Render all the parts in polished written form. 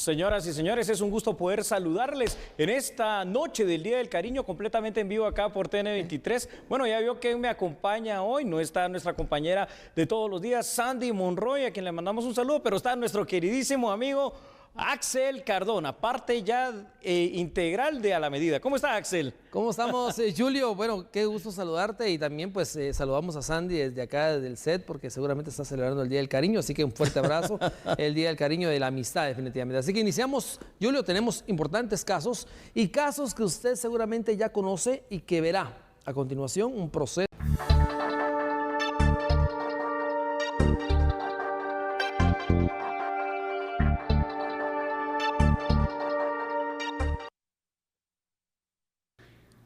Señoras y señores, es un gusto poder saludarles en esta noche del Día del Cariño, completamente en vivo acá por TN23. Bueno, ya vio que me acompaña hoy, no está nuestra compañera de todos los días, Sandy Monroy, a quien le mandamos un saludo, pero está nuestro queridísimo amigo Axel Cardona, parte ya integral de A la Medida. ¿Cómo está, Axel? ¿Cómo estamos, Julio? Bueno, qué gusto saludarte y también pues saludamos a Sandy desde acá, desde el set, porque seguramente está celebrando el Día del Cariño, así que un fuerte abrazo, el Día del Cariño, de la amistad definitivamente. Así que iniciamos, Julio, tenemos importantes casos y casos que usted seguramente ya conoce y que verá a continuación un proceso.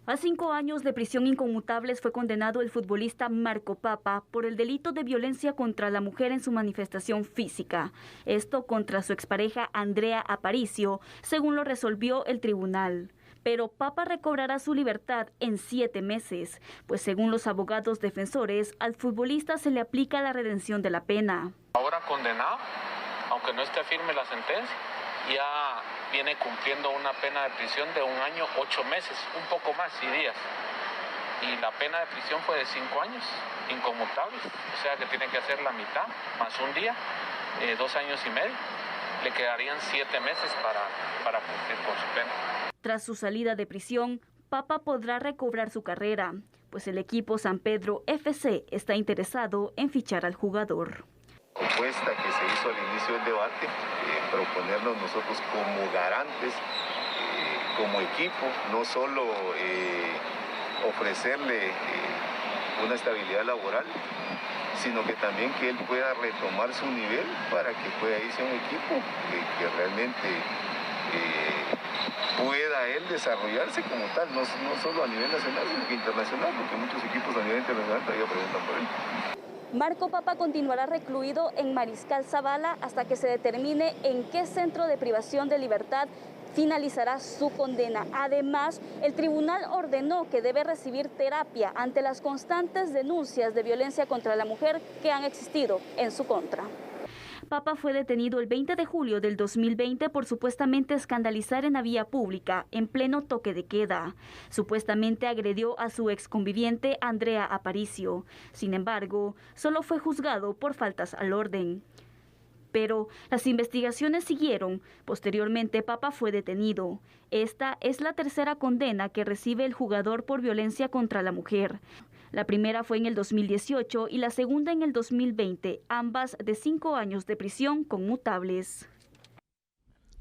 A 5 años de prisión inconmutables fue condenado el futbolista Marco Papa por el delito de violencia contra la mujer en su manifestación física. Esto contra su expareja Andrea Aparicio, según lo resolvió el tribunal. Pero Papa recobrará su libertad en 7 meses, pues según los abogados defensores, al futbolista se le aplica la redención de la pena. Ahora condenado, aunque no esté firme la sentencia, ya viene cumpliendo una pena de prisión de 1 año, 8 meses, un poco más y días. Y la pena de prisión fue de 5 años, inconmutables, o sea que tiene que hacer la mitad, más un día, 2 años y medio. Le quedarían 7 meses para cumplir con su pena. Tras su salida de prisión, Papa podrá recobrar su carrera, pues el equipo San Pedro FC está interesado en fichar al jugador. Propuesta que se hizo al inicio del debate, proponernos nosotros como garantes, como equipo, no solo ofrecerle una estabilidad laboral, sino que también que él pueda retomar su nivel para que pueda irse a un equipo que realmente pueda él desarrollarse como tal, no solo a nivel nacional, sino que internacional, porque muchos equipos a nivel internacional todavía preguntan por él. Marco Papa continuará recluido en Mariscal Zavala hasta que se determine en qué centro de privación de libertad finalizará su condena. Además, el tribunal ordenó que debe recibir terapia ante las constantes denuncias de violencia contra la mujer que han existido en su contra. Papa fue detenido el 20 de julio del 2020 por supuestamente escandalizar en la vía pública, en pleno toque de queda. Supuestamente agredió a su exconviviente Andrea Aparicio. Sin embargo, solo fue juzgado por faltas al orden. Pero las investigaciones siguieron. Posteriormente, Papa fue detenido. Esta es la tercera condena que recibe el jugador por violencia contra la mujer. La primera fue en el 2018 y la segunda en el 2020, ambas de 5 años de prisión conmutables.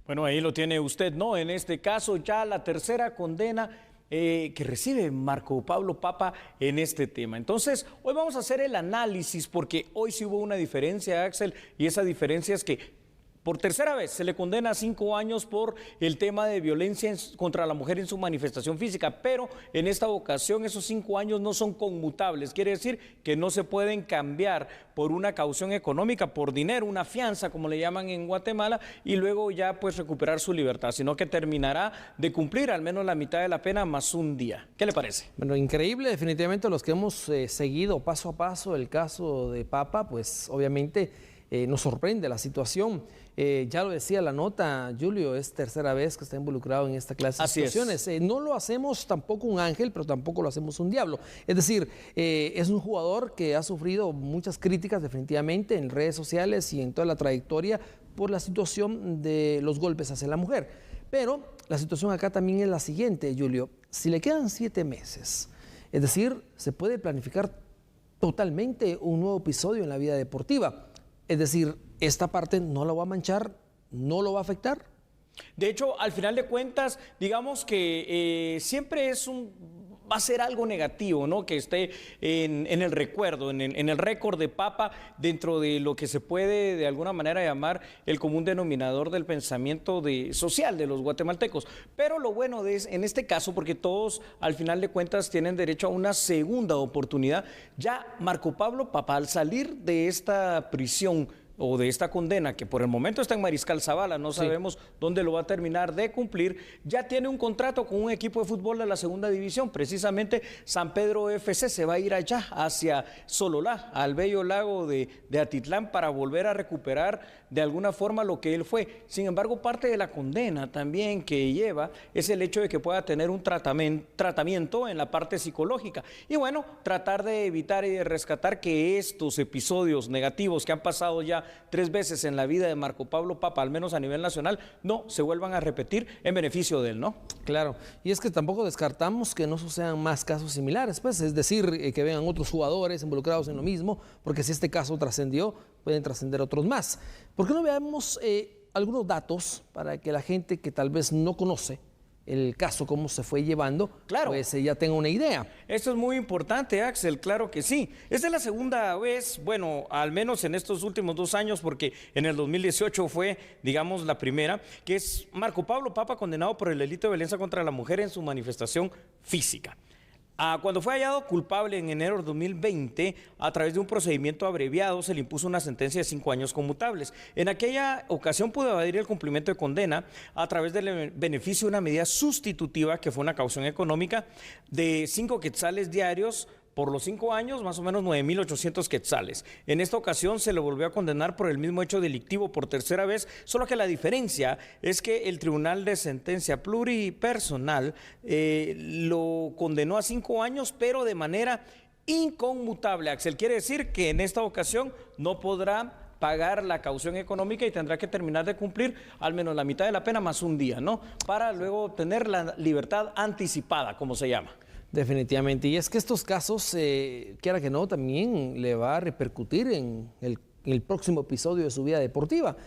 Bueno, ahí lo tiene usted, ¿no? En este caso ya la tercera condena que recibe Marco Pablo Papa en este tema. Entonces, hoy vamos a hacer el análisis porque hoy sí hubo una diferencia, Axel, y esa diferencia es que por tercera vez se le condena a 5 años por el tema de violencia contra la mujer en su manifestación física, pero en esta ocasión esos 5 años no son conmutables, quiere decir que no se pueden cambiar por una caución económica, por dinero, una fianza como le llaman en Guatemala, y luego ya pues recuperar su libertad, sino que terminará de cumplir al menos la mitad de la pena más un día. ¿Qué le parece? Bueno, increíble, definitivamente los que hemos seguido paso a paso el caso de Papa, pues obviamente nos sorprende la situación. Ya lo decía la nota, Julio, es tercera vez que está involucrado en esta clase de situaciones. No lo hacemos tampoco un ángel, pero tampoco lo hacemos un diablo. Es decir, es un jugador que ha sufrido muchas críticas definitivamente en redes sociales y en toda la trayectoria por la situación de los golpes hacia la mujer. Pero la situación acá también es la siguiente, Julio. Si le quedan 7 meses, es decir, se puede planificar totalmente un nuevo episodio en la vida deportiva. Es decir, esta parte no la va a manchar, no lo va a afectar. De hecho, al final de cuentas, digamos que siempre va a ser algo negativo, ¿no? Que esté en el recuerdo, en el récord de Papa, dentro de lo que se puede de alguna manera llamar el común denominador del pensamiento social de los guatemaltecos. Pero lo bueno en este caso, porque todos al final de cuentas tienen derecho a una segunda oportunidad, ya Marco Pablo Papa, al salir de esta prisión o de esta condena, que por el momento está en Mariscal Zavala, no sabemos dónde lo va a terminar de cumplir, ya tiene un contrato con un equipo de fútbol de la segunda división, precisamente San Pedro FC se va a ir allá hacia Sololá, al bello lago de Atitlán, para volver a recuperar de alguna forma lo que él fue. Sin embargo, parte de la condena también que lleva es el hecho de que pueda tener un tratamiento en la parte psicológica y bueno, tratar de evitar y de rescatar que estos episodios negativos que han pasado ya 3 veces en la vida de Marco Pablo Papa, al menos a nivel nacional, no se vuelvan a repetir en beneficio de él, ¿no? Claro, y es que tampoco descartamos que no sucedan más casos similares, pues, es decir, que vengan otros jugadores involucrados en lo mismo, porque si este caso trascendió, pueden trascender otros más. ¿Por qué no veamos algunos datos para que la gente que tal vez no conoce el caso, cómo se fue llevando, claro, pues ya tenga una idea? Esto es muy importante, Axel, claro que sí. Esta es la segunda vez, bueno, al menos en estos últimos 2 años, porque en el 2018 fue, digamos, la primera, que es Marco Pablo Papa condenado por el delito de violencia contra la mujer en su manifestación física. Cuando fue hallado culpable en enero de 2020, a través de un procedimiento abreviado, se le impuso una sentencia de 5 años conmutables. En aquella ocasión pudo evadir el cumplimiento de condena a través del beneficio de una medida sustitutiva, que fue una caución económica de 5 quetzales diarios, por los 5 años, más o menos 9.800 quetzales. En esta ocasión se le volvió a condenar por el mismo hecho delictivo por tercera vez, solo que la diferencia es que el Tribunal de Sentencia Pluripersonal lo condenó a 5 años, pero de manera inconmutable. Axel, quiere decir que en esta ocasión no podrá pagar la caución económica y tendrá que terminar de cumplir al menos la mitad de la pena más un día, ¿no? Para luego obtener la libertad anticipada, como se llama. Definitivamente, y es que estos casos, quiera que no, también le va a repercutir en el próximo episodio de su vida deportiva.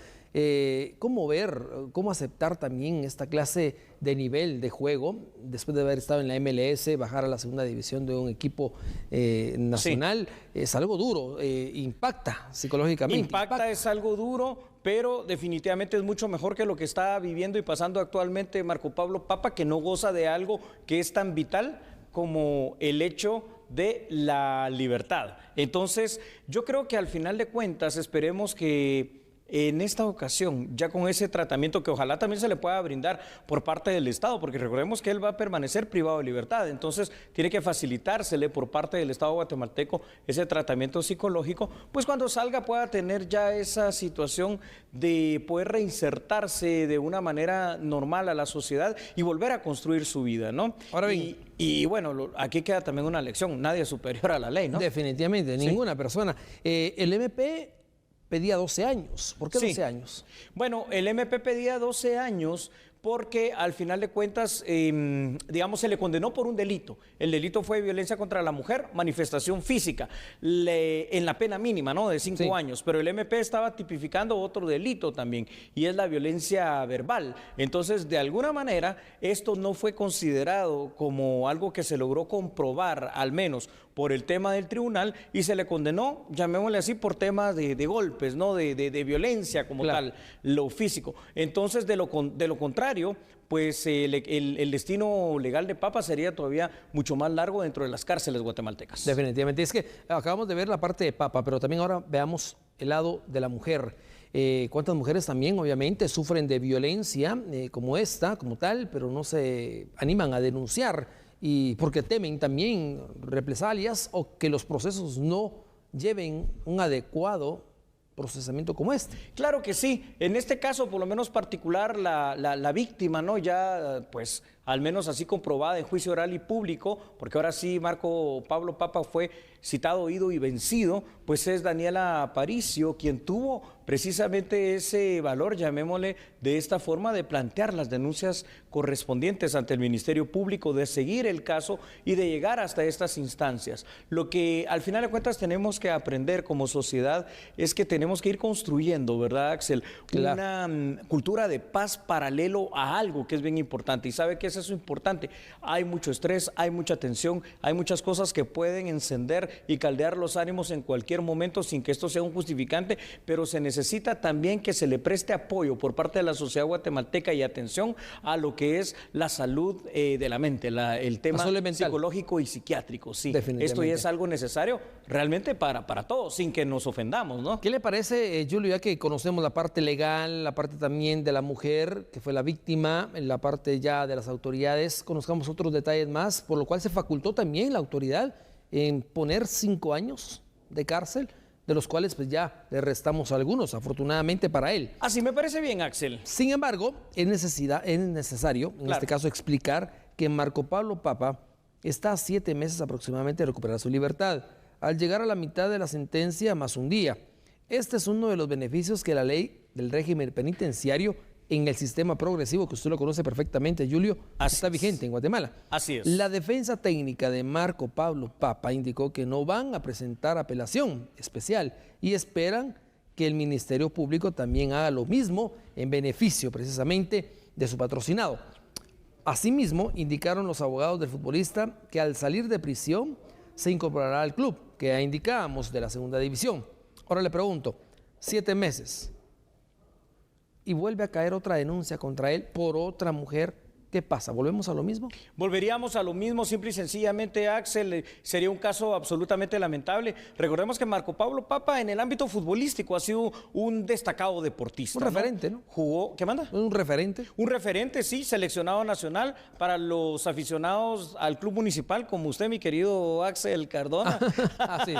¿Cómo ver, cómo aceptar también esta clase de nivel de juego después de haber estado en la MLS, bajar a la segunda división de un equipo nacional? Sí. Es algo duro, impacta psicológicamente. Impacta, es algo duro, pero definitivamente es mucho mejor que lo que está viviendo y pasando actualmente Marco Pablo Papa, que no goza de algo que es tan vital como el hecho de la libertad. Entonces, yo creo que al final de cuentas esperemos que en esta ocasión, ya con ese tratamiento que ojalá también se le pueda brindar por parte del Estado, porque recordemos que él va a permanecer privado de libertad, entonces tiene que facilitársele por parte del Estado guatemalteco ese tratamiento psicológico, pues cuando salga pueda tener ya esa situación de poder reinsertarse de una manera normal a la sociedad y volver a construir su vida, ¿no? Ahora bien, y bueno, aquí queda también una lección, nadie es superior a la ley, ¿no? Definitivamente, ninguna persona. El MP pedía 12 años. ¿Por qué 12 años? Bueno, el MP pedía 12 años porque al final de cuentas, digamos, se le condenó por un delito. El delito fue violencia contra la mujer, manifestación física, en la pena mínima, ¿no? De 5 años. Pero el MP estaba tipificando otro delito también, y es la violencia verbal. Entonces, de alguna manera, esto no fue considerado como algo que se logró comprobar, al menos por el tema del tribunal, y se le condenó, llamémosle así, por temas de golpes, ¿no? De violencia como tal, lo físico. Entonces, de lo contrario, pues el destino legal de Papa sería todavía mucho más largo dentro de las cárceles guatemaltecas. Definitivamente, es que acabamos de ver la parte de Papa, pero también ahora veamos el lado de la mujer. ¿Cuántas mujeres también obviamente sufren de violencia como esta, como tal, pero no se animan a denunciar y porque temen también represalias o que los procesos no lleven un adecuado procesamiento como este? Claro que sí. En este caso, por lo menos particular, la víctima, ¿no? Ya, pues, al menos así comprobada en juicio oral y público, porque ahora sí Marco Pablo Papa fue citado, oído y vencido, pues es Daniela Aparicio, quien tuvo precisamente ese valor, llamémosle de esta forma, de plantear las denuncias correspondientes ante el Ministerio Público, de seguir el caso y de llegar hasta estas instancias. Lo que al final de cuentas tenemos que aprender como sociedad es que tenemos que ir construyendo, ¿verdad, Axel? Una cultura de paz paralelo a algo que es bien importante. ¿Y sabe qué es eso importante. Hay mucho estrés, hay mucha tensión, hay muchas cosas que pueden encender y caldear los ánimos en cualquier momento sin que esto sea un justificante, pero se necesita también que se le preste apoyo por parte de la sociedad guatemalteca y atención a lo que es la salud de la mente, el tema psicológico y psiquiátrico. Sí, esto ya es algo necesario realmente para todos, sin que nos ofendamos, ¿no? ¿Qué le parece, Julio, ya que conocemos la parte legal, la parte también de la mujer, que fue la víctima, en la parte ya de las autoridades, conozcamos otros detalles más, por lo cual se facultó también la autoridad en poner 5 años de cárcel, de los cuales pues ya le restamos algunos, afortunadamente para él. Así me parece bien, Axel. Sin embargo, es necesario, en este caso, explicar que Marco Pablo Papa está a 7 meses aproximadamente de recuperar su libertad, al llegar a la mitad de la sentencia más un día. Este es uno de los beneficios que la ley del régimen penitenciario en el sistema progresivo, que usted lo conoce perfectamente, Julio, está vigente en Guatemala. Así es. La defensa técnica de Marco Pablo Papa indicó que no van a presentar apelación especial y esperan que el Ministerio Público también haga lo mismo en beneficio precisamente de su patrocinado. Asimismo, indicaron los abogados del futbolista que al salir de prisión se incorporará al club, que ya indicábamos, de la segunda división. Ahora le pregunto, 7 meses y vuelve a caer otra denuncia contra él por otra mujer. ¿Qué pasa? ¿Volvemos a lo mismo? Volveríamos a lo mismo, simple y sencillamente, Axel. Sería un caso absolutamente lamentable. Recordemos que Marco Pablo Papa en el ámbito futbolístico ha sido un destacado deportista. Un referente, ¿no? Jugó, ¿qué manda? Un referente. Un referente, sí, seleccionado nacional para los aficionados al club municipal, como usted, mi querido Axel Cardona. Sí.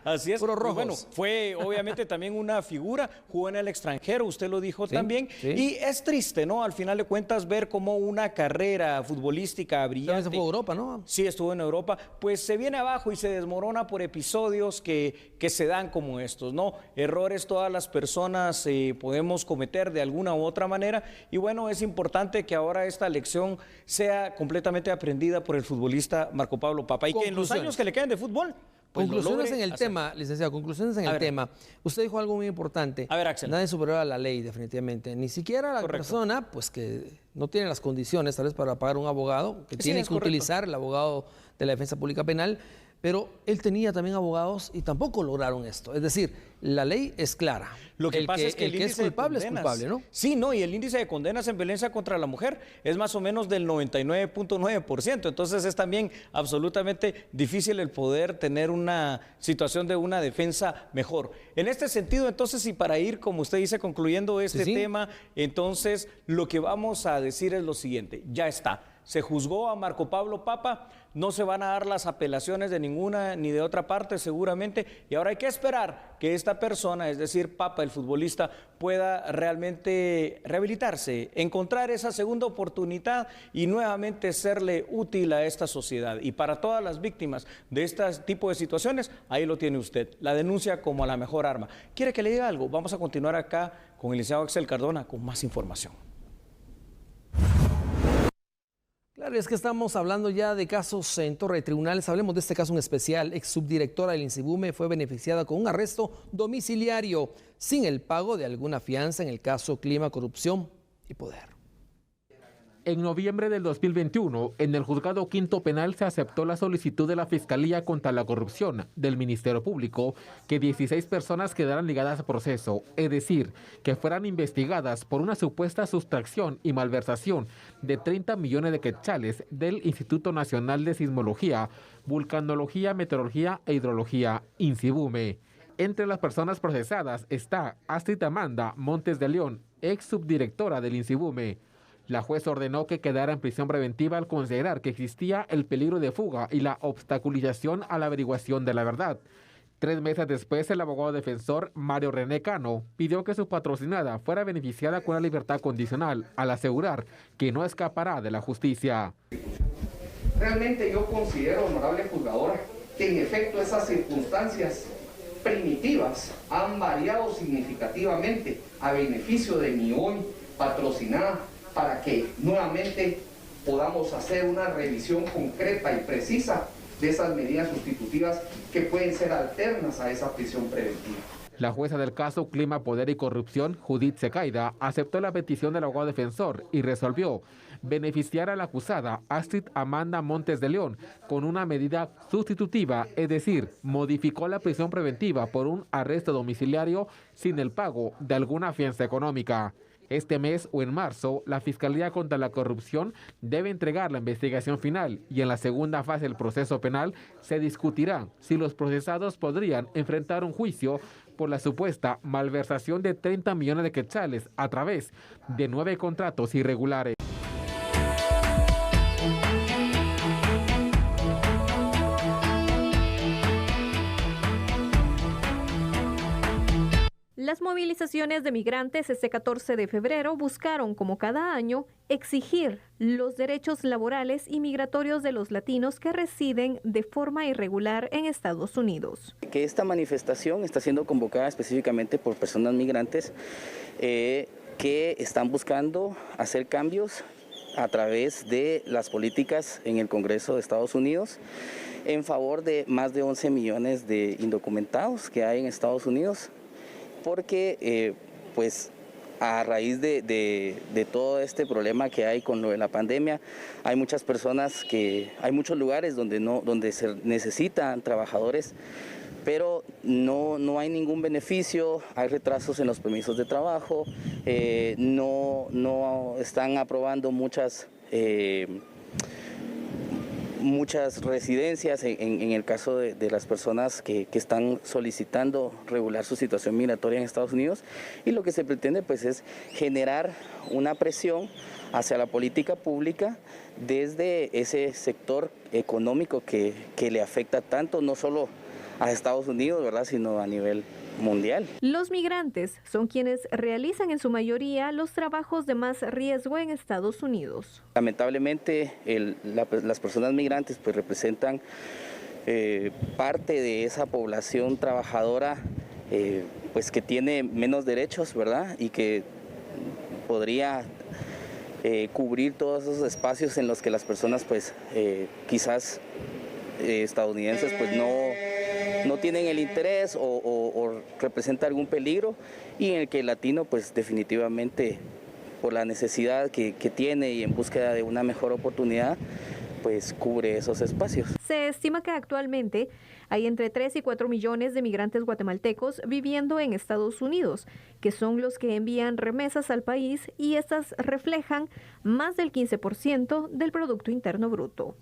Así es. Puros rojos. Bueno, fue obviamente también una figura, jugó en el extranjero, usted lo dijo también. Sí. Y es triste, ¿no? Al final de cuentas, ver cómo una carrera futbolística brillante. También se fue a Europa, ¿no? Sí, estuvo en Europa. Pues se viene abajo y se desmorona por episodios que se dan como estos, ¿no? Errores todas las personas podemos cometer de alguna u otra manera. Y bueno, es importante que ahora esta lección sea completamente aprendida por el futbolista Marco Pablo Papa y que en los años que le queden de fútbol, pues conclusiones en el tema, licenciado, conclusiones en el tema. Usted dijo algo muy importante. A ver, Axel. Nadie es superior a la ley, definitivamente. Ni siquiera la persona, pues que no tiene las condiciones, tal vez, para pagar un abogado, que tiene que utilizar el abogado de la defensa pública penal, pero él tenía también abogados y tampoco lograron esto. Es decir, la ley es clara. Lo que pasa es que el que es culpable es culpable, ¿no? Sí, no, y el índice de condenas en violencia contra la mujer es más o menos del 99.9%. Entonces es también absolutamente difícil el poder tener una situación de una defensa mejor. En este sentido, entonces, y para ir, como usted dice, concluyendo este tema, entonces lo que vamos a decir es lo siguiente: ya está. Se juzgó a Marco Pablo Papa, no se van a dar las apelaciones de ninguna ni de otra parte seguramente, y ahora hay que esperar que esta persona, es decir, Papa, el futbolista, pueda realmente rehabilitarse, encontrar esa segunda oportunidad y nuevamente serle útil a esta sociedad. Y para todas las víctimas de este tipo de situaciones, ahí lo tiene usted, la denuncia como la mejor arma. ¿Quiere que le diga algo? Vamos a continuar acá con el licenciado Axel Cardona con más información. Claro, es que estamos hablando ya de casos en torre de tribunales. Hablemos de este caso en especial. Ex subdirectora del INSIBUME fue beneficiada con un arresto domiciliario sin el pago de alguna fianza en el caso Clima, Corrupción y Poder. En noviembre del 2021, en el Juzgado Quinto Penal se aceptó la solicitud de la Fiscalía contra la Corrupción del Ministerio Público que 16 personas quedaran ligadas a proceso, es decir, que fueran investigadas por una supuesta sustracción y malversación de 30 millones de quetzales del Instituto Nacional de Sismología, Vulcanología, Meteorología e Hidrología, INSIBUME. Entre las personas procesadas está Astrid Amanda Montes de León, ex subdirectora del INSIBUME. La juez ordenó que quedara en prisión preventiva al considerar que existía el peligro de fuga y la obstaculización a la averiguación de la verdad. 3 meses después, el abogado defensor Mario René Cano pidió que su patrocinada fuera beneficiada con la libertad condicional, al asegurar que no escapará de la justicia. Realmente yo considero, honorable juzgadora, que en efecto esas circunstancias primitivas han variado significativamente a beneficio de mi hoy patrocinada, para que nuevamente podamos hacer una revisión concreta y precisa de esas medidas sustitutivas que pueden ser alternas a esa prisión preventiva. La jueza del caso Clima, Poder y Corrupción, Judith Secaida, aceptó la petición del abogado defensor y resolvió beneficiar a la acusada Astrid Amanda Montes de León con una medida sustitutiva, es decir, modificó la prisión preventiva por un arresto domiciliario sin el pago de alguna fianza económica. Este mes o en marzo, la Fiscalía contra la Corrupción debe entregar la investigación final y en la segunda fase del proceso penal se discutirá si los procesados podrían enfrentar un juicio por la supuesta malversación de 30 millones de quetzales a través de 9 contratos irregulares. Las movilizaciones de migrantes este 14 de febrero buscaron, como cada año, exigir los derechos laborales y migratorios de los latinos que residen de forma irregular en Estados Unidos. Que esta manifestación está siendo convocada específicamente por personas migrantes que están buscando hacer cambios a través de las políticas en el Congreso de Estados Unidos en favor de más de 11 millones de indocumentados que hay en Estados Unidos. Porque pues a raíz de todo este problema que hay con lo de la pandemia, hay muchas personas hay muchos lugares donde se necesitan trabajadores, pero no hay ningún beneficio, hay retrasos en los permisos de trabajo, no están aprobando muchas residencias en el caso de las personas que están solicitando regular su situación migratoria en Estados Unidos, y lo que se pretende pues es generar una presión hacia la política pública desde ese sector económico que le afecta tanto no solo a Estados Unidos, ¿verdad?, sino a nivel mundial. Los migrantes son quienes realizan en su mayoría los trabajos de más riesgo en Estados Unidos. Lamentablemente las personas migrantes pues representan parte de esa población trabajadora pues que tiene menos derechos, ¿verdad?, y que podría cubrir todos esos espacios en los que las personas pues quizás estadounidenses pues no tienen el interés o representa algún peligro, y en el que el latino pues definitivamente por la necesidad que tiene y en búsqueda de una mejor oportunidad pues cubre esos espacios. Se estima que actualmente hay entre 3 y 4 millones de migrantes guatemaltecos viviendo en Estados Unidos, que son los que envían remesas al país, y estas reflejan más del 15% del Producto Interno Bruto.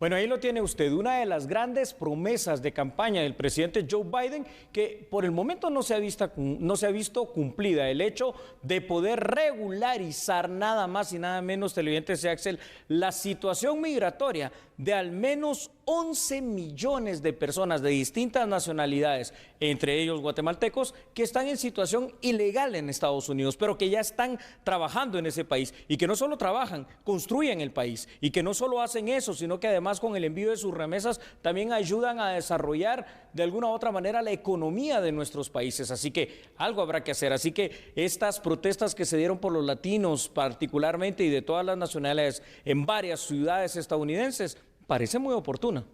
Bueno, ahí lo tiene usted, una de las grandes promesas de campaña del presidente Joe Biden, que por el momento no se ha visto cumplida, el hecho de poder regularizar nada más y nada menos, televidentes de Axel, la situación migratoria de al menos 11 millones de personas de distintas nacionalidades, entre ellos guatemaltecos, que están en situación ilegal en Estados Unidos, pero que ya están trabajando en ese país, y que no solo trabajan, construyen el país, y que no solo hacen eso, sino que además con el envío de sus remesas también ayudan a desarrollar de alguna u otra manera la economía de nuestros países. Así que algo habrá que hacer. Así que estas protestas que se dieron por los latinos particularmente y de todas las nacionalidades en varias ciudades estadounidenses parece muy oportuna.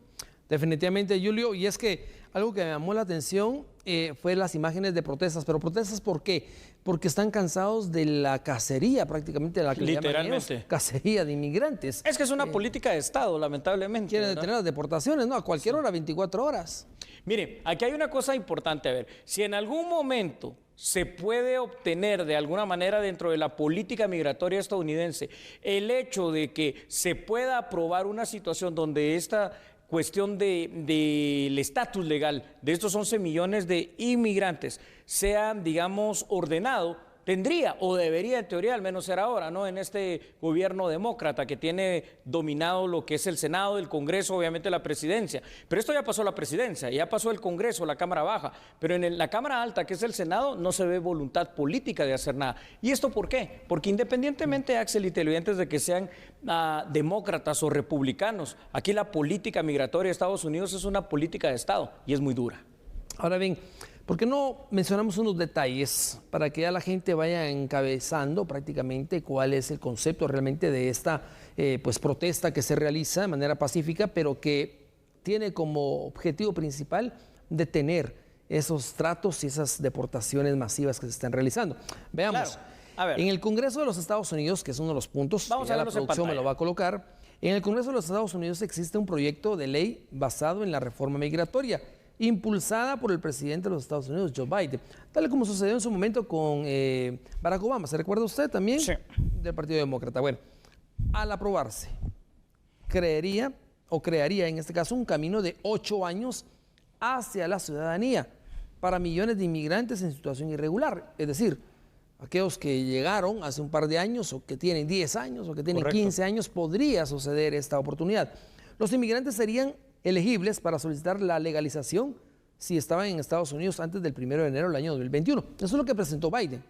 Definitivamente, Julio, y es que algo que me llamó la atención fue las imágenes de protestas. ¿Pero protestas por qué? Porque están cansados de la cacería, prácticamente, de la que literalmente ellos, cacería de inmigrantes. Es que es una política de Estado, lamentablemente. Quieren detener las deportaciones, ¿no? A cualquier hora, 24 horas. Mire, aquí hay una cosa importante a ver. Si en algún momento se puede obtener de alguna manera dentro de la política migratoria estadounidense el hecho de que se pueda aprobar una situación donde esta cuestión del estatus legal de estos 11 millones de inmigrantes sean, digamos, ordenado, tendría o debería en teoría al menos ser ahora, ¿no? En este gobierno demócrata que tiene dominado lo que es el Senado, el Congreso, obviamente la presidencia. Pero esto ya pasó la presidencia, ya pasó el Congreso, la Cámara Baja, pero en la Cámara Alta, que es el Senado, no se ve voluntad política de hacer nada. ¿Y esto por qué? Porque independientemente, Axel y televidentes, de que sean demócratas o republicanos, aquí la política migratoria de Estados Unidos es una política de Estado y es muy dura. Ahora bien, ¿por qué no mencionamos unos detalles para que ya la gente vaya encabezando prácticamente cuál es el concepto realmente de esta pues protesta que se realiza de manera pacífica, pero que tiene como objetivo principal detener esos tratos y esas deportaciones masivas que se están realizando. Veamos. Claro. A ver. En el Congreso de los Estados Unidos, que es uno de los puntos, Vamos que a ya la verlos en producción me pantalla. lo va a colocar, en el Congreso de los Estados Unidos existe un proyecto de ley basado en la reforma migratoria, impulsada por el presidente de los Estados Unidos, Joe Biden, tal como sucedió en su momento con Barack Obama. ¿Se recuerda usted también? Sí. Del Partido Demócrata. Bueno, al aprobarse, crearía en este caso un camino de 8 años hacia la ciudadanía para millones de inmigrantes en situación irregular. Es decir, aquellos que llegaron hace un par de años o que tienen 10 años o que tienen Correcto. 15 años, podría suceder esta oportunidad. Los inmigrantes serían elegibles para solicitar la legalización si estaban en Estados Unidos antes del 1 de enero del año 2021. Eso es lo que presentó Biden.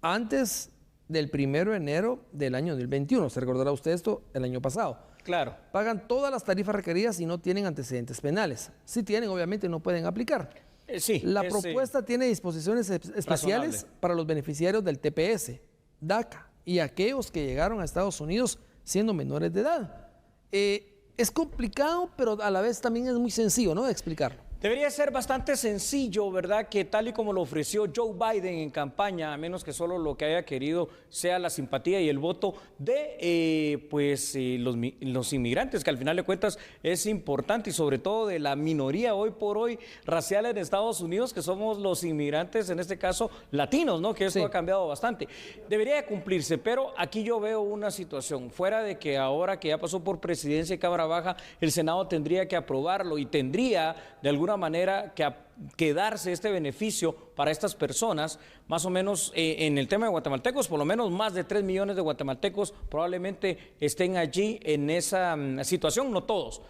Antes del 1 de enero del año 2021. ¿Se recordará usted esto el año pasado? Claro. Pagan todas las tarifas requeridas y no tienen antecedentes penales. Si tienen, obviamente no pueden aplicar. Sí. La propuesta tiene disposiciones especiales razonable para los beneficiarios del TPS, DACA y aquellos que llegaron a Estados Unidos siendo menores de edad. Es complicado, pero a la vez también es muy sencillo, ¿no?, de explicarlo. Debería ser bastante sencillo, ¿verdad? Que tal y como lo ofreció Joe Biden en campaña, a menos que solo lo que haya querido sea la simpatía y el voto de los inmigrantes, que al final de cuentas es importante, y sobre todo de la minoría hoy por hoy racial en Estados Unidos, que somos los inmigrantes, en este caso latinos, ¿no? Que esto Sí. ha cambiado bastante. Debería de cumplirse, pero aquí yo veo una situación, fuera de que ahora que ya pasó por presidencia y Cámara Baja, el Senado tendría que aprobarlo y tendría de alguna manera que darse este beneficio para estas personas, más o menos en el tema de guatemaltecos, por lo menos más de 3 millones de guatemaltecos probablemente estén allí en esa situación, no todos.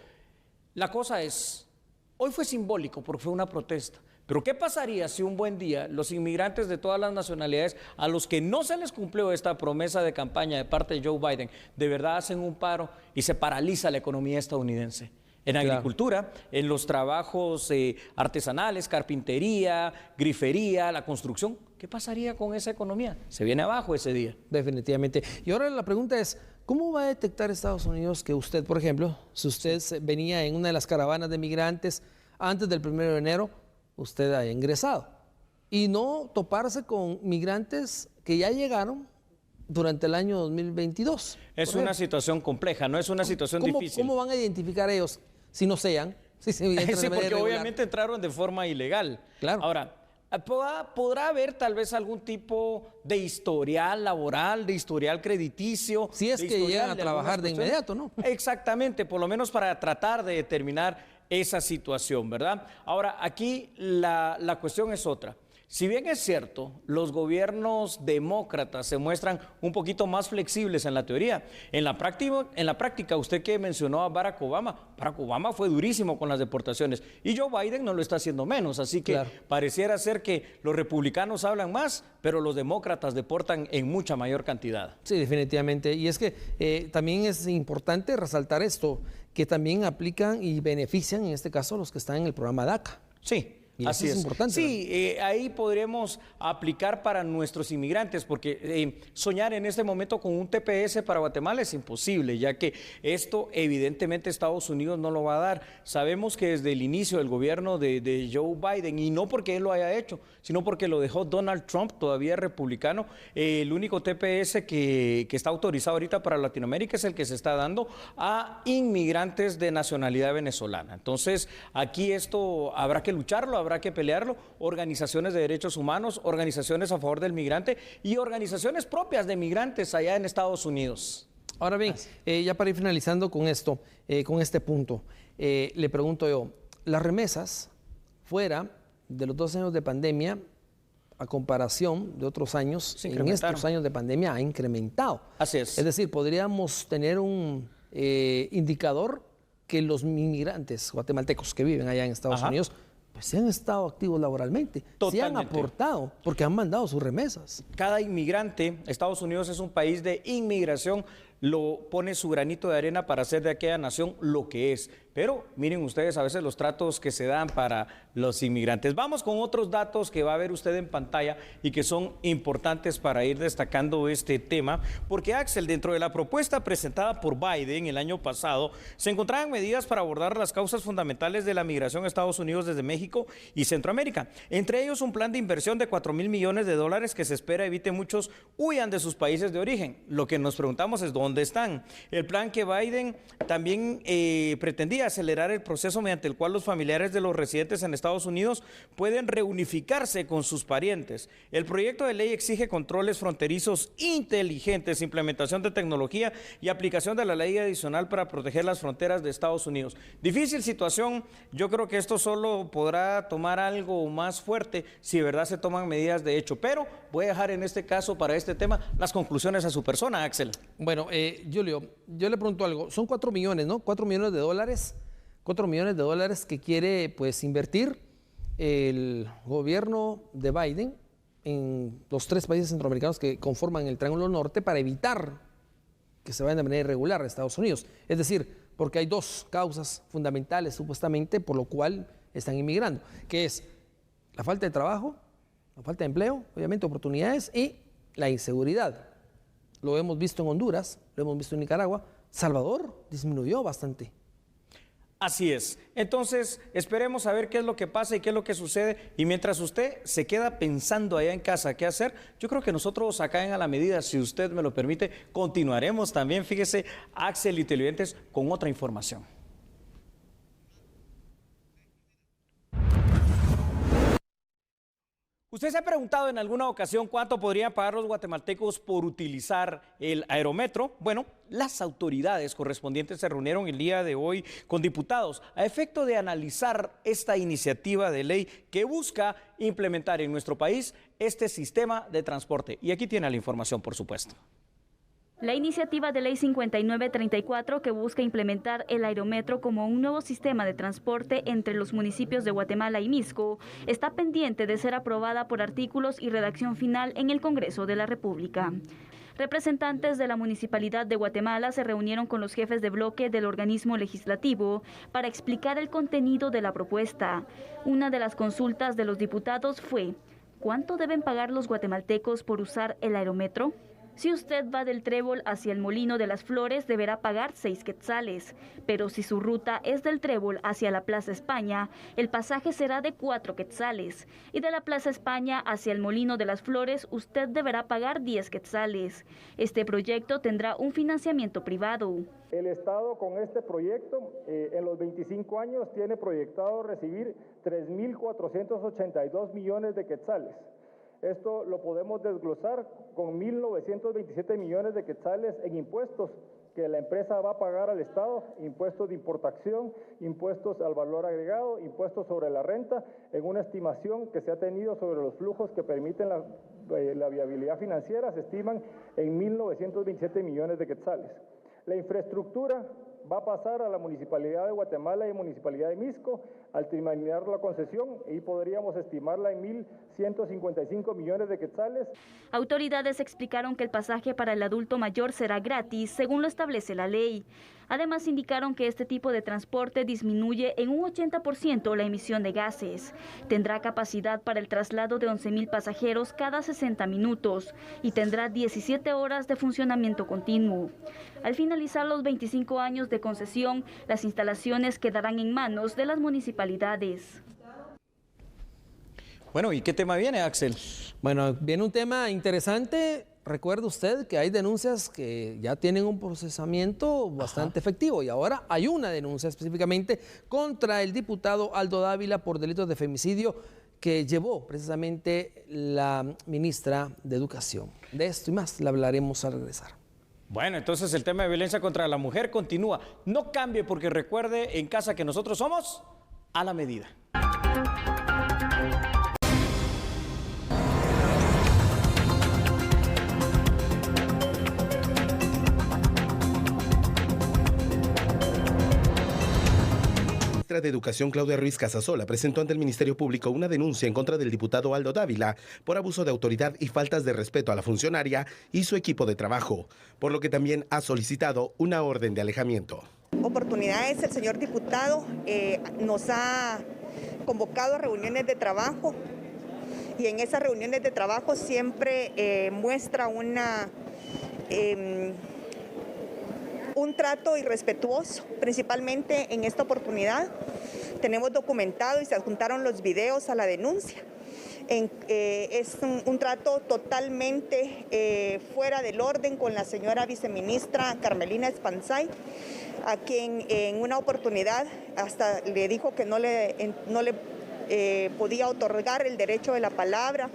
La cosa es, hoy fue simbólico porque fue una protesta, pero ¿qué pasaría si un buen día los inmigrantes de todas las nacionalidades a los que no se les cumplió esta promesa de campaña de parte de Joe Biden, de verdad hacen un paro y se paraliza la economía estadounidense? En agricultura, en los trabajos artesanales, carpintería, grifería, la construcción. ¿Qué pasaría con esa economía? Se viene abajo ese día. Definitivamente. Y ahora la pregunta es, ¿cómo va a detectar Estados Unidos que usted, por ejemplo, si usted venía en una de las caravanas de migrantes antes del 1 de enero, usted haya ingresado? Y no toparse con migrantes que ya llegaron durante el año 2022. Es una situación compleja, no es una situación difícil. ¿Cómo van a identificar ellos si no sean? Si se entran de Sí, manera porque irregular? obviamente entraron de forma ilegal. Claro. Ahora, ¿podrá haber tal vez algún tipo de historial laboral, de historial crediticio? Si es de que historial llegan a de trabajar de algunas inmediato, ¿no? Exactamente, por lo menos para tratar de determinar esa situación, ¿verdad? Ahora, aquí la cuestión es otra. Si bien es cierto, los gobiernos demócratas se muestran un poquito más flexibles en la teoría, en la práctica, usted que mencionó a Barack Obama fue durísimo con las deportaciones y Joe Biden no lo está haciendo menos, así que Claro. pareciera ser que los republicanos hablan más, pero los demócratas deportan en mucha mayor cantidad. Sí, definitivamente. Y es que también es importante resaltar esto, que también aplican y benefician, en este caso, a los que están en el programa DACA. Sí. Y así eso es es importante, Sí, ahí podremos aplicar para nuestros inmigrantes, porque soñar en este momento con un TPS para Guatemala es imposible, ya que esto evidentemente Estados Unidos no lo va a dar. Sabemos que desde el inicio del gobierno de Joe Biden, y no porque él lo haya hecho, sino porque lo dejó Donald Trump, todavía republicano, el único TPS que está autorizado ahorita para Latinoamérica es el que se está dando a inmigrantes de nacionalidad venezolana. Entonces, aquí esto habrá que lucharlo, habrá que pelearlo, organizaciones de derechos humanos, organizaciones a favor del migrante y organizaciones propias de migrantes allá en Estados Unidos. Ahora bien, ya para ir finalizando con esto, con este punto, le pregunto yo, las remesas fuera de los 2 años de pandemia, a comparación de otros años, en estos años de pandemia ha incrementado. Así es. Es decir, podríamos tener un indicador que los inmigrantes guatemaltecos que viven allá en Estados Unidos pues se han estado activos laboralmente, se han aportado porque han mandado sus remesas. Cada inmigrante, Estados Unidos es un país de inmigración, pone su granito de arena para hacer de aquella nación lo que es. Pero miren ustedes a veces los tratos que se dan para los inmigrantes. Vamos con otros datos que va a ver usted en pantalla y que son importantes para ir destacando este tema, porque Axel, dentro de la propuesta presentada por Biden el año pasado, se encontraban medidas para abordar las causas fundamentales de la migración a Estados Unidos desde México y Centroamérica. Entre ellos un plan de inversión de $4,000 millones que se espera evite muchos huyan de sus países de origen. Lo que nos preguntamos es ¿dónde están? El plan que Biden también pretendía acelerar el proceso mediante el cual los familiares de los residentes en Estados Unidos pueden reunificarse con sus parientes. El proyecto de ley exige controles fronterizos inteligentes, implementación de tecnología y aplicación de la ley adicional para proteger las fronteras de Estados Unidos. Difícil situación, yo creo que esto solo podrá tomar algo más fuerte si de verdad se toman medidas de hecho, pero voy a dejar en este caso, para este tema, las conclusiones a su persona, Axel. Bueno, Julio, yo le pregunto algo. Son 4 millones, ¿no? 4 millones de dólares. 4 millones de dólares que quiere, pues, invertir el gobierno de Biden en los 3 países centroamericanos que conforman el Triángulo Norte para evitar que se vayan de manera irregular a Estados Unidos. Es decir, porque hay 2 causas fundamentales, supuestamente, por lo cual están inmigrando, que es la falta de trabajo, la falta de empleo, obviamente oportunidades, y la inseguridad. Lo hemos visto en Honduras, lo hemos visto en Nicaragua. Salvador disminuyó bastante. Así es. Entonces, esperemos a ver qué es lo que pasa y qué es lo que sucede. Y mientras usted se queda pensando allá en casa qué hacer, yo creo que nosotros acá en A la Medida, si usted me lo permite, continuaremos también, fíjese, Axel y televidentes, con otra información. ¿Usted se ha preguntado en alguna ocasión cuánto podrían pagar los guatemaltecos por utilizar el aerometro? Bueno, las autoridades correspondientes se reunieron el día de hoy con diputados a efecto de analizar esta iniciativa de ley que busca implementar en nuestro país este sistema de transporte. Y aquí tiene la información, por supuesto. La iniciativa de ley 5934, que busca implementar el aerometro como un nuevo sistema de transporte entre los municipios de Guatemala y Mixco, está pendiente de ser aprobada por artículos y redacción final en el Congreso de la República. Representantes de la Municipalidad de Guatemala se reunieron con los jefes de bloque del organismo legislativo para explicar el contenido de la propuesta. Una de las consultas de los diputados fue: ¿cuánto deben pagar los guatemaltecos por usar el aerometro? Si usted va del Trébol hacia el Molino de las Flores, deberá pagar 6 quetzales, pero si su ruta es del Trébol hacia la Plaza España, el pasaje será de 4 quetzales, y de la Plaza España hacia el Molino de las Flores, usted deberá pagar 10 quetzales. Este proyecto tendrá un financiamiento privado. El Estado con este proyecto en los 25 años tiene proyectado recibir 3.482 millones de quetzales. Esto lo podemos desglosar con 1.927 millones de quetzales en impuestos que la empresa va a pagar al Estado, impuestos de importación, impuestos al valor agregado, impuestos sobre la renta, en una estimación que se ha tenido sobre los flujos que permiten la viabilidad financiera, se estiman en 1.927 millones de quetzales. La infraestructura va a pasar a la Municipalidad de Guatemala y Municipalidad de Mixco al terminar la concesión, y podríamos estimarla en 1.155 millones de quetzales. Autoridades explicaron que el pasaje para el adulto mayor será gratis, según lo establece la ley. Además, indicaron que este tipo de transporte disminuye en un 80% la emisión de gases. Tendrá capacidad para el traslado de 11,000 pasajeros cada 60 minutos y tendrá 17 horas de funcionamiento continuo. Al finalizar los 25 años de concesión, las instalaciones quedarán en manos de las municipalidades. Bueno, ¿y qué tema viene, Axel? Bueno, viene un tema interesante. Recuerde usted que hay denuncias que ya tienen un procesamiento bastante efectivo, y ahora hay una denuncia específicamente contra el diputado Aldo Dávila por delitos de femicidio que llevó precisamente la ministra de Educación. De esto y más le hablaremos al regresar. Bueno, entonces el tema de violencia contra la mujer continúa. No cambie, porque recuerde en casa que nosotros somos A la Medida. ministra de Educación, Claudia Ruiz Casasola, presentó ante el Ministerio Público una denuncia en contra del diputado Aldo Dávila por abuso de autoridad y faltas de respeto a la funcionaria y su equipo de trabajo, por lo que también ha solicitado una orden de alejamiento. Oportunidades, el señor diputado nos ha convocado a reuniones de trabajo y en esas reuniones de trabajo siempre muestra un trato irrespetuoso, principalmente en esta oportunidad. Tenemos documentado y se adjuntaron los videos a la denuncia. Es un trato totalmente fuera del orden con la señora viceministra Carmelina Espansay, a quien en una oportunidad hasta le dijo que no le podía otorgar el derecho de la palabra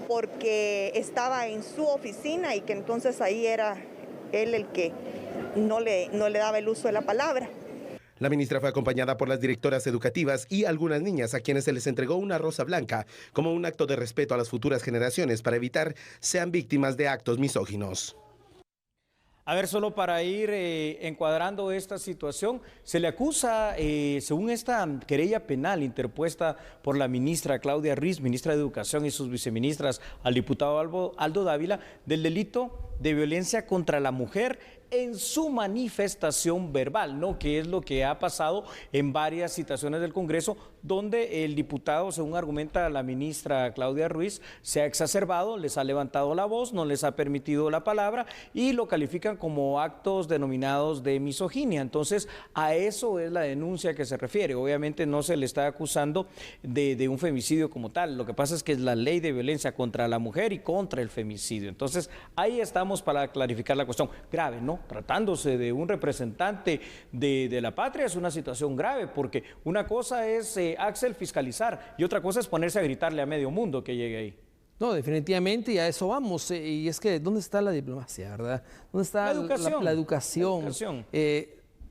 porque estaba en su oficina y que entonces ahí era él el que no le daba el uso de la palabra. La ministra fue acompañada por las directoras educativas y algunas niñas a quienes se les entregó una rosa blanca como un acto de respeto a las futuras generaciones para evitar sean víctimas de actos misóginos. A ver, solo para ir encuadrando esta situación, se le acusa, según esta querella penal interpuesta por la ministra Claudia Ruiz, ministra de Educación, y sus viceministras, al diputado Aldo Dávila, del delito de violencia contra la mujer en su manifestación verbal, ¿no? Que es lo que ha pasado en varias citaciones del Congreso, donde el diputado, según argumenta la ministra Claudia Ruiz, se ha exacerbado, les ha levantado la voz, no les ha permitido la palabra y lo califican como actos denominados de misoginia. Entonces, a eso es la denuncia que se refiere. Obviamente no se le está acusando de un femicidio como tal. Lo que pasa es que es la ley de violencia contra la mujer y contra el femicidio. Entonces, ahí estamos para clarificar la cuestión. Grave, ¿no? Tratándose de un representante de la patria es una situación grave, porque una cosa es, Axel, fiscalizar y otra cosa es ponerse a gritarle a medio mundo que llegue ahí. No, definitivamente, y a eso vamos. Y es que, ¿dónde está la diplomacia, verdad? ¿Dónde está la educación?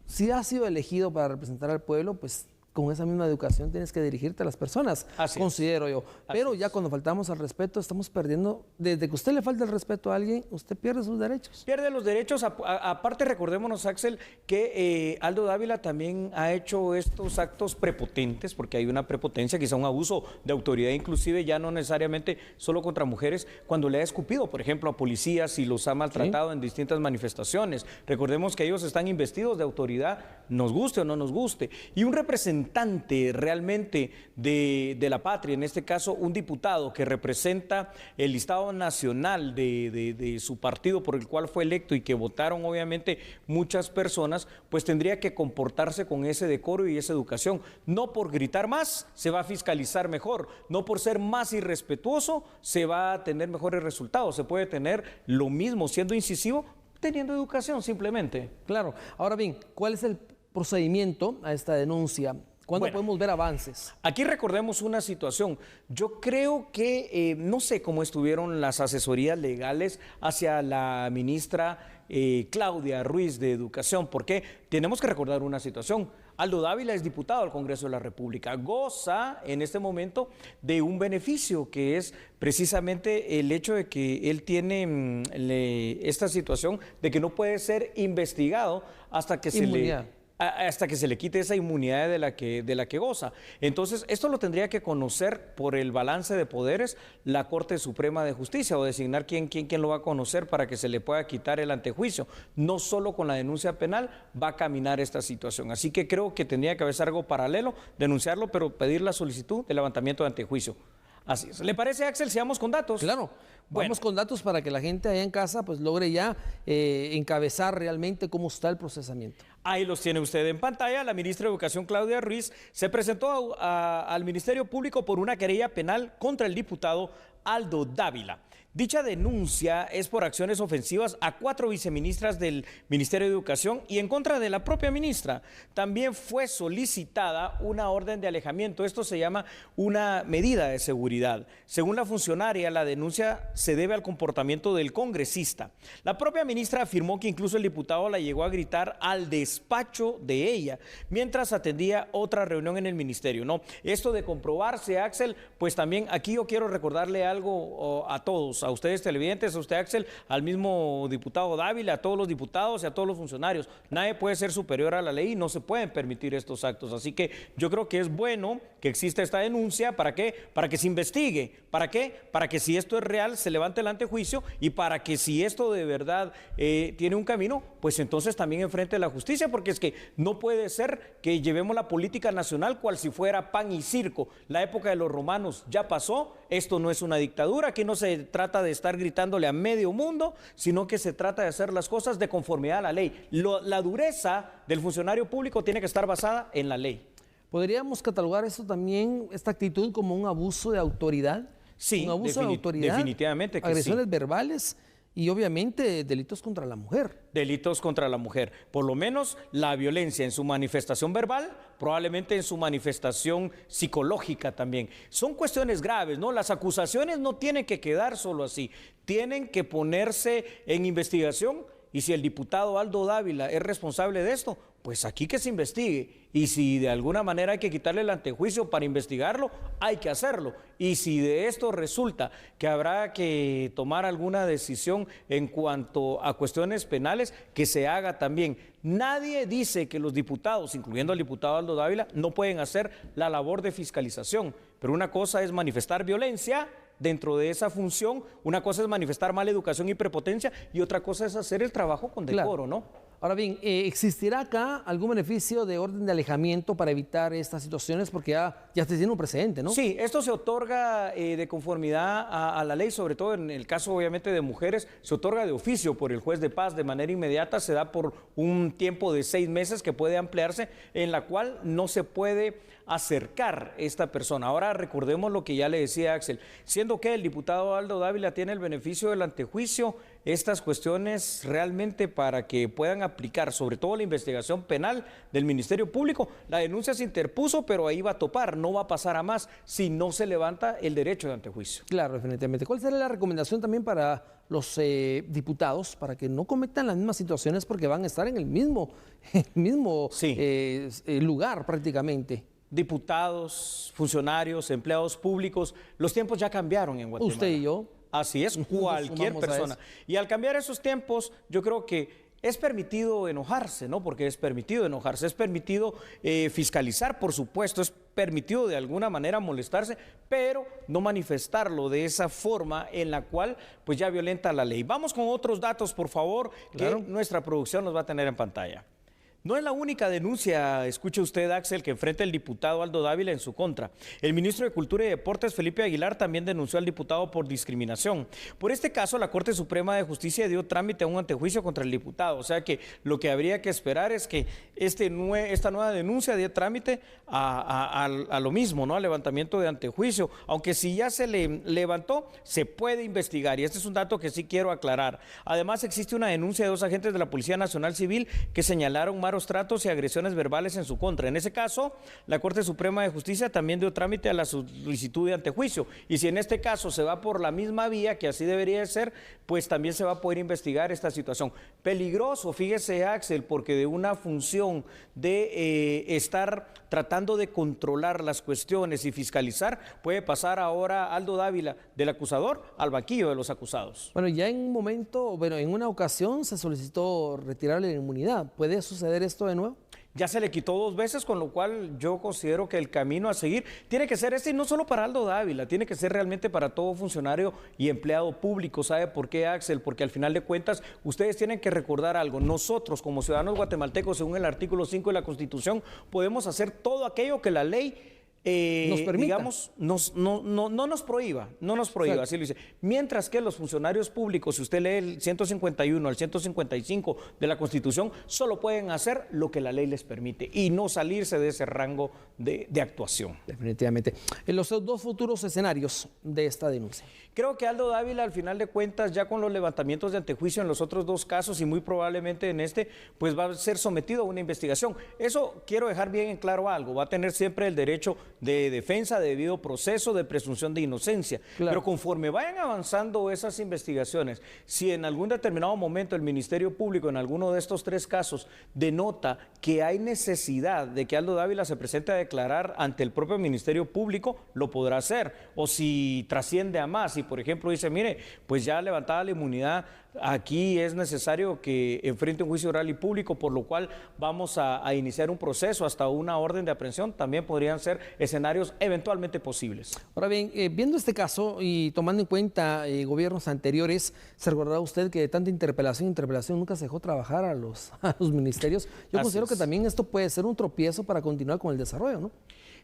Si has sido elegido para representar al pueblo, pues con esa misma educación tienes que dirigirte a las personas, considero yo. Pero ya cuando faltamos al respeto, estamos perdiendo. Desde que usted le falta el respeto a alguien, usted pierde sus derechos. Pierde los derechos. Aparte, recordémonos, Axel, que Aldo Dávila también ha hecho estos actos prepotentes, porque hay una prepotencia, quizá un abuso de autoridad, inclusive ya no necesariamente solo contra mujeres, cuando le ha escupido, por ejemplo, a policías y los ha maltratado en distintas manifestaciones. Recordemos que ellos están investidos de autoridad, nos guste o no nos guste. Y un representante realmente de la patria, en este caso un diputado que representa el listado nacional de su partido por el cual fue electo y que votaron obviamente muchas personas, pues tendría que comportarse con ese decoro y esa educación. No por gritar más se va a fiscalizar mejor, no por ser más irrespetuoso se va a tener mejores resultados, se puede tener lo mismo siendo incisivo, teniendo educación simplemente. Claro. Ahora bien, ¿cuál es el procedimiento a esta denuncia? ¿Cuándo podemos ver avances? Aquí recordemos una situación. Yo creo que no sé cómo estuvieron las asesorías legales hacia la ministra Claudia Ruiz de Educación, porque tenemos que recordar una situación. Aldo Dávila es diputado al Congreso de la República, goza en este momento de un beneficio que es precisamente el hecho de que él tiene esta situación de que no puede ser investigado hasta que se le quite esa inmunidad de la que goza. Entonces, esto lo tendría que conocer por el balance de poderes la Corte Suprema de Justicia o designar quién lo va a conocer para que se le pueda quitar el antejuicio. No solo con la denuncia penal va a caminar esta situación. Así que creo que tendría que haber algo paralelo, denunciarlo, pero pedir la solicitud de levantamiento de antejuicio. Así es. ¿Le parece, Axel, si vamos con datos? Claro. Vamos con datos para que la gente allá en casa pues logre ya encabezar realmente cómo está el procesamiento. Ahí los tiene usted en pantalla. La ministra de Educación, Claudia Ruiz, se presentó al Ministerio Público por una querella penal contra el diputado Aldo Dávila. Dicha denuncia es por acciones ofensivas a 4 viceministras del Ministerio de Educación y en contra de la propia ministra. También fue solicitada una orden de alejamiento. Esto se llama una medida de seguridad. Según la funcionaria, la denuncia se debe al comportamiento del congresista. La propia ministra afirmó que incluso el diputado la llegó a gritar al despacho de ella mientras atendía otra reunión en el ministerio. No, esto de comprobarse, Axel, pues también aquí yo quiero recordarle algo a todos. a ustedes televidentes, a usted Axel, al mismo diputado Dávila, a todos los diputados y a todos los funcionarios. Nadie puede ser superior a la ley y no se pueden permitir estos actos. Así que yo creo que es bueno que exista esta denuncia. ¿Para qué? Para que se investigue. ¿Para qué? Para que si esto es real se levante el antejuicio y para que si esto de verdad tiene un camino, pues entonces también enfrente la justicia, porque es que no puede ser que llevemos la política nacional cual si fuera pan y circo. La época de los romanos ya pasó, esto no es una dictadura, aquí no se trata de estar gritándole a medio mundo, sino que se trata de hacer las cosas de conformidad a la ley. La dureza del funcionario público tiene que estar basada en la ley. ¿Podríamos catalogar eso también, esta actitud, como un abuso de autoridad? Sí, un abuso de autoridad, definitivamente que agresiones sí. verbales y obviamente delitos contra la mujer. Delitos contra la mujer. Por lo menos la violencia en su manifestación verbal, probablemente en su manifestación psicológica también. Son cuestiones graves, ¿no? Las acusaciones no tienen que quedar solo así, tienen que ponerse en investigación. Y si el diputado Aldo Dávila es responsable de esto, pues aquí que se investigue. Y si de alguna manera hay que quitarle el antejuicio para investigarlo, hay que hacerlo. Y si de esto resulta que habrá que tomar alguna decisión en cuanto a cuestiones penales, que se haga también. Nadie dice que los diputados, incluyendo al diputado Aldo Dávila, no pueden hacer la labor de fiscalización. Pero una cosa es manifestar violencia dentro de esa función, una cosa es manifestar mala educación y prepotencia y otra cosa es hacer el trabajo con decoro, ¿no? Ahora bien, ¿existirá acá algún beneficio de orden de alejamiento para evitar estas situaciones? Porque ya se tiene un precedente, ¿no? Sí, esto se otorga de conformidad a la ley, sobre todo en el caso obviamente de mujeres, se otorga de oficio por el juez de paz de manera inmediata, se da por un tiempo de 6 meses que puede ampliarse, en la cual no se puede acercar esta persona. Ahora recordemos lo que ya le decía Axel, siendo que el diputado Aldo Dávila tiene el beneficio del antejuicio, estas cuestiones realmente para que puedan aplicar, sobre todo la investigación penal del Ministerio Público, la denuncia se interpuso, pero ahí va a topar, no va a pasar a más si no se levanta el derecho de antejuicio. Claro, definitivamente. ¿Cuál sería la recomendación también para los diputados para que no cometan las mismas situaciones porque van a estar en el mismo lugar prácticamente? Diputados, funcionarios, empleados públicos, los tiempos ya cambiaron en Guatemala. Usted y yo. Así es, cualquier persona. Y al cambiar esos tiempos, yo creo que es permitido enojarse, ¿no? Porque es permitido enojarse, es permitido fiscalizar, por supuesto, es permitido de alguna manera molestarse, pero no manifestarlo de esa forma en la cual pues ya violenta la ley. Vamos con otros datos, por favor, que nuestra producción nos va a tener en pantalla. No es la única denuncia, escuche usted, Axel, que enfrenta el diputado Aldo Dávila en su contra. El ministro de Cultura y Deportes, Felipe Aguilar, también denunció al diputado por discriminación. Por este caso, la Corte Suprema de Justicia dio trámite a un antejuicio contra el diputado. O sea que lo que habría que esperar es que esta nueva denuncia dé trámite a lo mismo, ¿no? Al levantamiento de antejuicio. Aunque si ya se le levantó, se puede investigar. Y este es un dato que sí quiero aclarar. Además, existe una denuncia de 2 agentes de la Policía Nacional Civil que señalaron malos tratos y agresiones verbales en su contra. En ese caso, la Corte Suprema de Justicia también dio trámite a la solicitud de antejuicio. Y si en este caso se va por la misma vía, que así debería ser, pues también se va a poder investigar esta situación. Peligroso, fíjese, Axel, porque de una función de estar tratando de controlar las cuestiones y fiscalizar, puede pasar ahora Aldo Dávila del acusador al banquillo de los acusados. Bueno, ya en un momento, en una ocasión se solicitó retirarle la inmunidad. ¿Puede suceder esto de nuevo? Ya se le quitó 2 veces, con lo cual yo considero que el camino a seguir tiene que ser y no solo para Aldo Dávila, tiene que ser realmente para todo funcionario y empleado público. ¿Sabe por qué, Axel? Porque al final de cuentas, ustedes tienen que recordar algo. Nosotros, como ciudadanos guatemaltecos, según el artículo 5 de la Constitución, podemos hacer todo aquello que la ley nos permita. Digamos, no nos prohíba, así lo dice. Mientras que los funcionarios públicos, si usted lee el 151 al 155 de la Constitución, solo pueden hacer lo que la ley les permite y no salirse de ese rango de actuación. Definitivamente. En los 2 futuros escenarios de esta denuncia. Creo que Aldo Dávila, al final de cuentas, ya con los levantamientos de antejuicio en los otros 2 casos y muy probablemente en este, pues va a ser sometido a una investigación. Eso quiero dejar bien en claro algo, va a tener siempre el derecho de defensa, de debido proceso, de presunción de inocencia. Claro. Pero conforme vayan avanzando esas investigaciones, si en algún determinado momento el Ministerio Público en alguno de estos 3 casos denota que hay necesidad de que Aldo Dávila se presente a declarar ante el propio Ministerio Público, lo podrá hacer. O si trasciende a más, si si por ejemplo dice, mire, pues ya levantada la inmunidad, aquí es necesario que enfrente un juicio oral y público, por lo cual vamos a iniciar un proceso hasta una orden de aprehensión, también podrían ser escenarios eventualmente posibles. Ahora bien, viendo este caso y tomando en cuenta gobiernos anteriores, se recordará usted que de tanta interpelación nunca se dejó trabajar a los ministerios. Yo considero que también esto puede ser un tropiezo para continuar con el desarrollo, ¿no?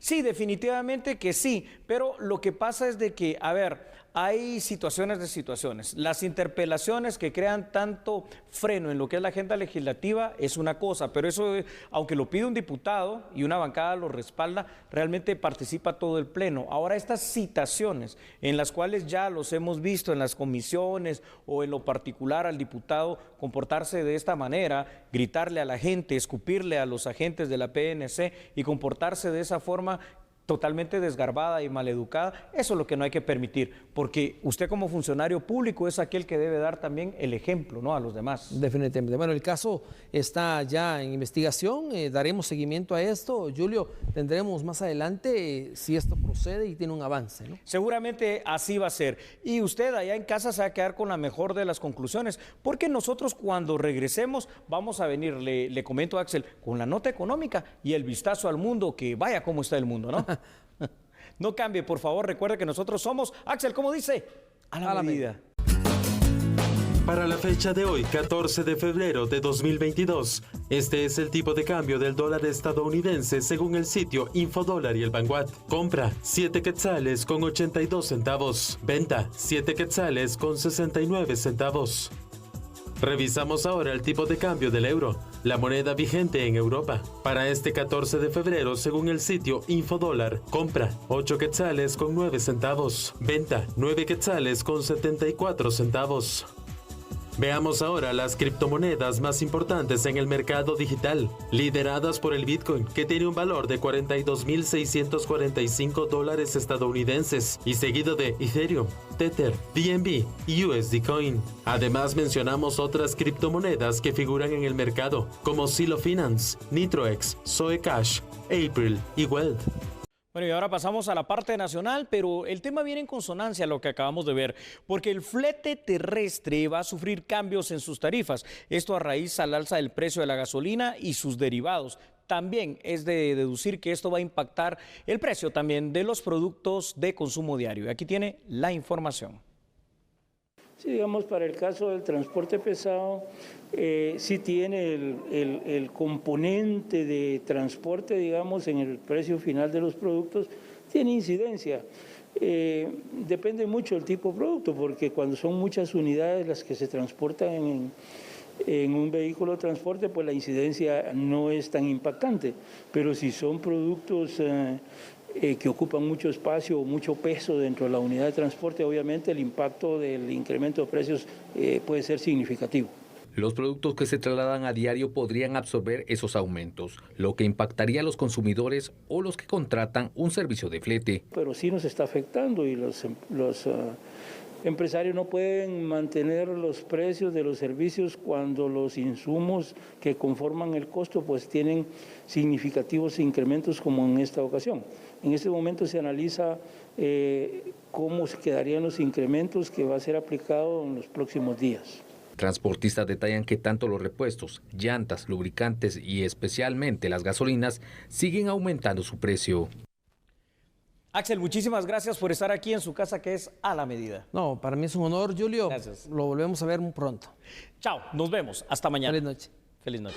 Sí, definitivamente que sí, pero lo que pasa es de que, a ver, hay situaciones de situaciones. Las interpelaciones que crean tanto freno en lo que es la agenda legislativa es una cosa, pero eso, aunque lo pide un diputado y una bancada lo respalda, realmente participa todo el pleno. Ahora, estas citaciones en las cuales ya los hemos visto en las comisiones o en lo particular al diputado comportarse de esta manera, gritarle a la gente, escupirle a los agentes de la PNC y comportarse de esa forma totalmente desgarbada y maleducada, eso es lo que no hay que permitir, porque usted como funcionario público es aquel que debe dar también el ejemplo, ¿no?, a los demás. Definitivamente. Bueno, el caso está ya en investigación, daremos seguimiento a esto. Julio, tendremos más adelante si esto procede y tiene un avance, ¿no? Seguramente así va a ser. Y usted allá en casa se va a quedar con la mejor de las conclusiones, porque nosotros cuando regresemos vamos a venir, le comento a Axel, con la nota económica y el vistazo al mundo, que vaya cómo está el mundo, ¿no? No cambie, por favor, recuerde que nosotros somos, Axel, ¿cómo dice? A la medida. Para la fecha de hoy, 14 de febrero de 2022, este es el tipo de cambio del dólar estadounidense según el sitio Infodólar y el Vanguard. Compra 7 quetzales con 82 centavos. Venta 7 quetzales con 69 centavos. Revisamos ahora el tipo de cambio del euro, la moneda vigente en Europa. Para este 14 de febrero, según el sitio Infodólar, compra 8 quetzales con 9 centavos. Venta 9 quetzales con 74 centavos. Veamos ahora las criptomonedas más importantes en el mercado digital, lideradas por el Bitcoin, que tiene un valor de $42.645 estadounidenses, y seguido de Ethereum, Tether, BNB y USD Coin. Además, mencionamos otras criptomonedas que figuran en el mercado, como Silo Finance, NitroX, Zoe Cash, April y Weld. Bueno, y ahora pasamos a la parte nacional, pero el tema viene en consonancia a lo que acabamos de ver, porque el flete terrestre va a sufrir cambios en sus tarifas. Esto a raíz al alza del precio de la gasolina y sus derivados. También es de deducir que esto va a impactar el precio también de los productos de consumo diario. Y aquí tiene la información. Sí, digamos, para el caso del transporte pesado, sí tiene el componente de transporte, digamos, en el precio final de los productos, tiene incidencia. Depende mucho del tipo de producto, porque cuando son muchas unidades las que se transportan en un vehículo de transporte, pues la incidencia no es tan impactante. Pero si son productos que ocupan mucho espacio o mucho peso dentro de la unidad de transporte, obviamente el impacto del incremento de precios puede ser significativo. Los productos que se trasladan a diario podrían absorber esos aumentos, lo que impactaría a los consumidores o los que contratan un servicio de flete. Pero sí nos está afectando y los empresarios no pueden mantener los precios de los servicios cuando los insumos que conforman el costo pues tienen significativos incrementos como en esta ocasión. En este momento se analiza cómo se quedarían los incrementos que va a ser aplicado en los próximos días. Transportistas detallan que tanto los repuestos, llantas, lubricantes y especialmente las gasolinas siguen aumentando su precio. Axel, muchísimas gracias por estar aquí en su casa, que es a la medida. No, para mí es un honor, Julio. Gracias. Lo volvemos a ver muy pronto. Chao, nos vemos. Hasta mañana. Feliz noche. Feliz noche.